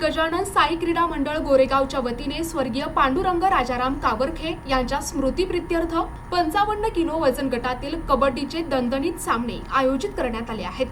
गजानन साई क्रीडा मंडळ गोरेगावच्या वतीने स्वर्गीय पांडुरंग राजाराम कावरखे यांच्या स्मृतीप्रित्यर्थ 55 किलो वजन गटातील कबड्डीचे दणदणीत सामने आयोजित करण्यात आले आहेत।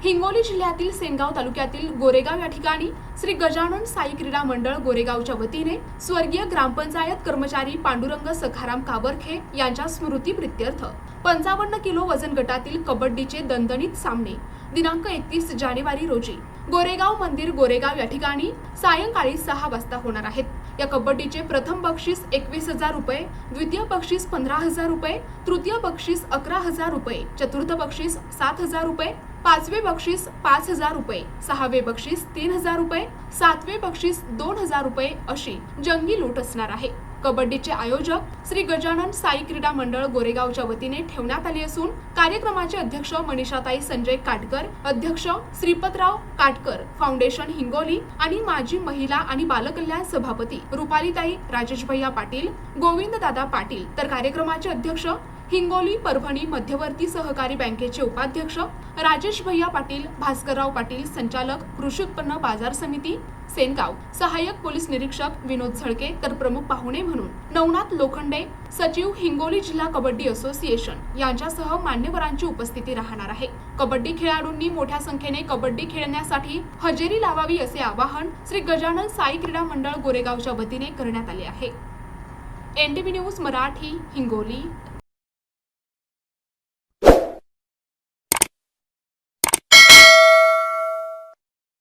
हिंगोली जिल्ह्यातील सेनगाव तालुक्यातील गोरेगाव या ठिकाणी श्री गजानन साई क्रीडा मंडळ गोरेगावच्या वतीने स्वर्गीय ग्रामपंचायत कर्मचारी पांडुरंग सखाराम कावरखे यांच्या स्मृतीप्रित्यर्थ 55 किलो वजन गटातील कबड्डीचे दणदणीत सामने दिनांक 31 जानेवारी रोजी गोरेगाव मंदिर गोरेगाव या ठिकाणी सायंकाळी 6 वाजता होणार आहेत। या कबड्डीचे प्रथम बक्षीस 21,000 रुपये, द्वितीय बक्षीस 15,000 रुपये, तृतीय बक्षीस 11,000 रुपये, चतुर्थ बक्षीस 7,000 रुपये, पाचवे बक्षीस 5,000 रुपये, सहावे बक्षीस 3,000 रुपये, सातवे बक्षीस 2,000 रुपये अशी जंगी लूट असणार आहे। कबड्डीचे आयोजक श्री गजानन साई क्रीडा मंडळ गोरेगावच्या वतीने ठेवण्यात आले असून कार्यक्रमाचे अध्यक्ष मनीषाताई संजय काटकर, अध्यक्ष श्रीपतराव काटकर, फाउंडेशन हिंगोली आणि माजी महिला आणि बालकल्याण सभापती रुपालीताई राजेश भैया पाटील, गोविंद दादा पाटील, तर कार्यक्रमाचे अध्यक्ष हिंगोली परभणी मध्यवर्ती सहकारी बँकेचे उपाध्यक्ष राजेश भैया पाटील, भास्करराव पाटील, संचालक कृषी उत्पन्न बाजार समिती सेनगाव, सहाय्यक पोलीस निरीक्षक विनोद झळके, तर प्रमुख पाहुणे म्हणून नवनाथ लोखंडे, सचिव हिंगोली जिल्हा कबड्डी असोसिएशन यांच्यासह मान्यवरांची उपस्थिती राहणार आहे। कबड्डी खेळाडूंनी मोठ्या संख्येने कबड्डी खेळण्यासाठी हजेरी लावावी असे आवाहन श्री गजानन साई क्रीडा मंडळ गोरेगावच्या वतीने करण्यात आले आहे। NTV news Marathi Hingoli.